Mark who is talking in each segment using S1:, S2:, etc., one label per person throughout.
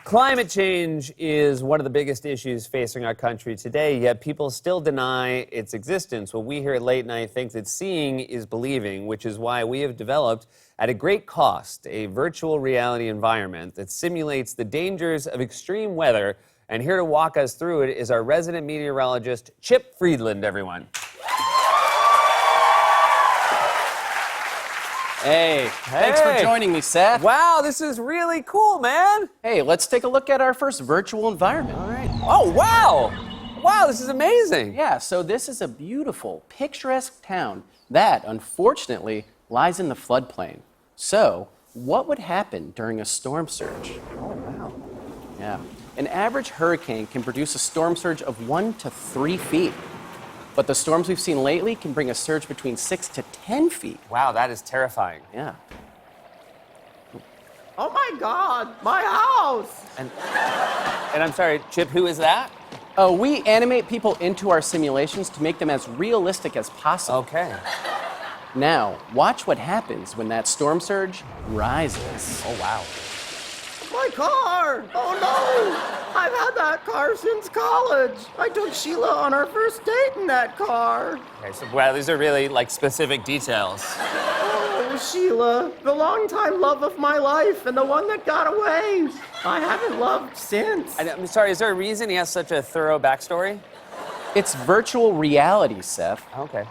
S1: Climate change is one of the biggest issues facing our country today, yet people still deny its existence. Well, we here at Late Night think that seeing is believing, which is why we have developed, at a great cost, a virtual reality environment that simulates the dangers of extreme weather. And here to walk us through it is our resident meteorologist, Chip Friedland, everyone.
S2: Hey, thanks for joining me, Seth.
S1: Wow, this is really cool, man.
S2: Hey, let's take a look at our first virtual environment.
S1: All right. Oh, wow. Wow, this is amazing.
S2: Yeah, so this is a beautiful, picturesque town that, unfortunately, lies in the floodplain. So, what would happen during a storm surge?
S1: Oh, wow.
S2: Yeah. An average hurricane can produce a storm surge of 1 to 3 feet. But the storms we've seen lately can bring a surge between 6 to 10 feet.
S1: Wow, that is terrifying.
S2: Yeah.
S3: Oh my God, my house!
S1: And I'm sorry, Chip, who is that?
S2: Oh, we animate people into our simulations to make them as realistic as possible.
S1: Okay.
S2: Now, watch what happens when that storm surge rises.
S1: Oh, wow.
S3: My car! Oh no! I've had that car since college. I took Sheila on our first date in that car.
S1: Okay, so wow, these are really like specific details.
S3: Oh, Sheila, the longtime love of my life and the one that got away. I haven't loved since.
S1: I'm sorry, is there a reason he has such a thorough backstory?
S2: It's virtual reality, Seth.
S1: Okay.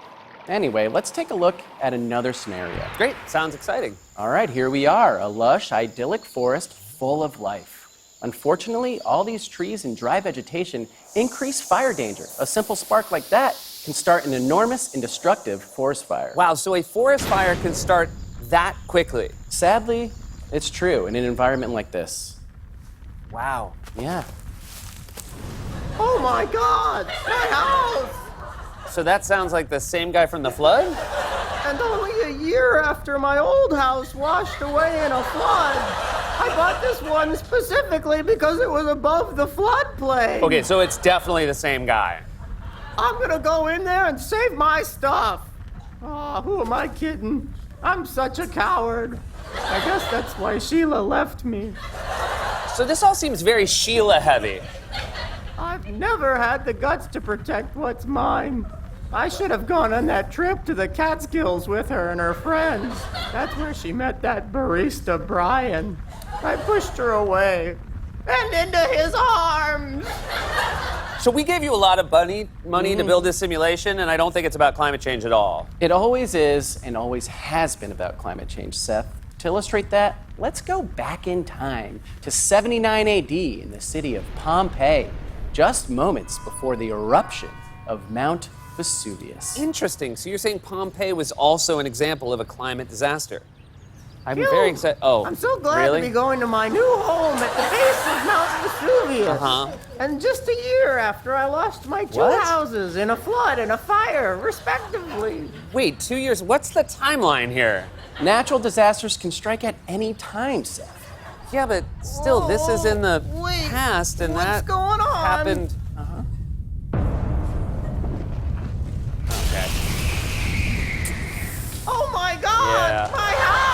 S2: Anyway, let's take a look at another scenario.
S1: Great, sounds exciting.
S2: All right, here we are, a lush, idyllic forest full of life. Unfortunately, all these trees and dry vegetation increase fire danger. A simple spark like that can start an enormous and destructive forest fire.
S1: Wow, so a forest fire can start that quickly.
S2: Sadly, it's true in an environment like this.
S1: Wow.
S2: Yeah.
S3: Oh my God, my house!
S1: So that sounds like the same guy from the flood?
S3: And only a year after my old house washed away in a flood. I bought this one specifically because it was above the floodplain.
S1: Okay, so it's definitely the same guy.
S3: I'm gonna go in there and save my stuff. Oh, who am I kidding? I'm such a coward. I guess that's why Sheila left me.
S1: So this all seems very Sheila heavy.
S3: I've never had the guts to protect what's mine. I should have gone on that trip to the Catskills with her and her friends. That's where she met that barista, Brian. I pushed her away and into his arms.
S1: So we gave you a lot of money to build this simulation, and I don't think it's about climate change at all.
S2: It always is and always has been about climate change, Seth. To illustrate that, let's go back in time to 79 AD in the city of Pompeii, just moments before the eruption of Mount Vesuvius.
S1: Interesting. So you're saying Pompeii was also an example of a climate disaster? I'm
S3: Phew.
S1: very excited. Oh,
S3: I'm so glad
S1: really?
S3: to be going to my new home at the base of Mount Vesuvius.
S1: Uh-huh.
S3: And just a year after I lost my two
S1: What?
S3: houses in a flood and a fire, respectively.
S1: Wait, 2 years? What's the timeline here?
S2: Natural disasters can strike at any time, Seth.
S1: Yeah, but still, this is in the
S3: Wait,
S1: past, and
S3: what's
S1: that
S3: going on?
S1: happened. Okay.
S3: Oh my God,
S1: Yeah.
S3: my house!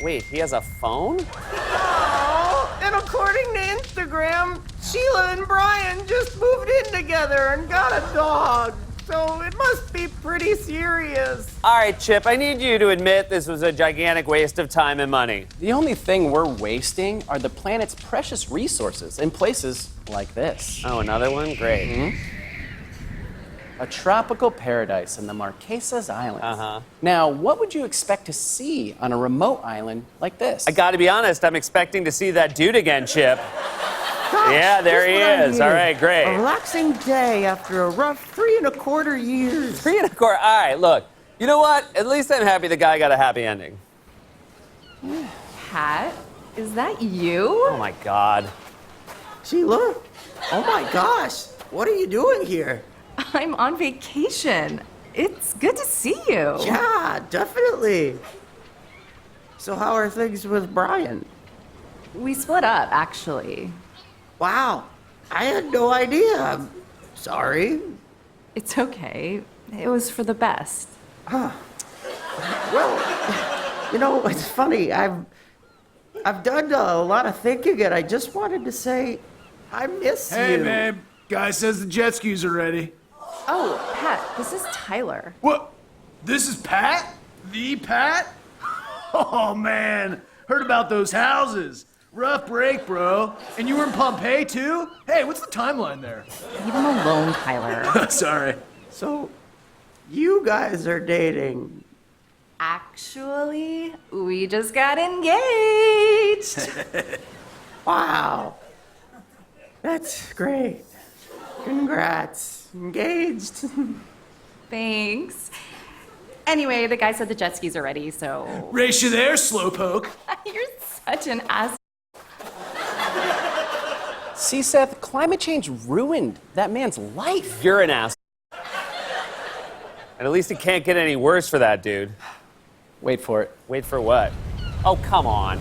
S1: Wait, he has a phone?
S3: Oh, and according to Instagram, Sheila and Brian just moved in together and got a dog. So it must be pretty serious.
S1: All right, Chip, I need you to admit this was a gigantic waste of time and money.
S2: The only thing we're wasting are the planet's precious resources in places like this.
S1: Oh, another one? Great.
S2: A tropical paradise in the Marquesas Islands.
S1: Uh-huh.
S2: Now, what would you expect to see on a remote island like this?
S1: I gotta be honest, I'm expecting to see that dude again, Chip.
S3: Gosh,
S1: Yeah, there
S3: just
S1: he
S3: what I
S1: is. All
S3: needed.
S1: right, great.
S3: A relaxing day after a rough 3.25 years.
S1: 3.25. All right, look. You know what? At least I'm happy the guy got a happy ending.
S4: Pat, is that you?
S1: Oh my God.
S3: Sheila? Oh my gosh, what are you doing here?
S4: I'm on vacation. It's good to see you.
S3: Yeah, definitely. So how are things with Brian?
S4: We split up, actually.
S3: Wow, I had no idea. I'm sorry.
S4: It's okay. It was for the best.
S3: Well, you know, it's funny. I've done a lot of thinking, and I just wanted to say I miss
S5: Hey,
S3: you.
S5: babe. Guy says the jet skis are ready.
S4: Oh, Pat, this is Tyler.
S5: What? This is Pat? The Pat? Oh, man. Heard about those houses. Rough break, bro. And you were in Pompeii, too? Hey, what's the timeline there?
S4: Leave him alone, Tyler.
S5: Sorry.
S3: So, you guys are dating.
S4: Actually, we just got engaged.
S3: Wow. That's great. Congrats. Engaged.
S4: Thanks. Anyway, the guy said the jet skis are ready, so.
S5: Race you there, slowpoke.
S4: You're such an ass.
S2: See, Seth, climate change ruined that man's life.
S1: You're an ass. And at least it can't get any worse for that dude.
S2: Wait for it.
S1: Wait for what? Oh, come on.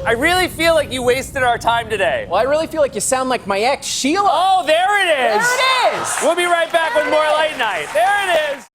S1: I really feel like you wasted our time today.
S2: Well, I really feel like you sound like my ex, Sheila.
S1: Oh, there it is.
S2: There it is.
S1: We'll be right back with more Late Night. There it is.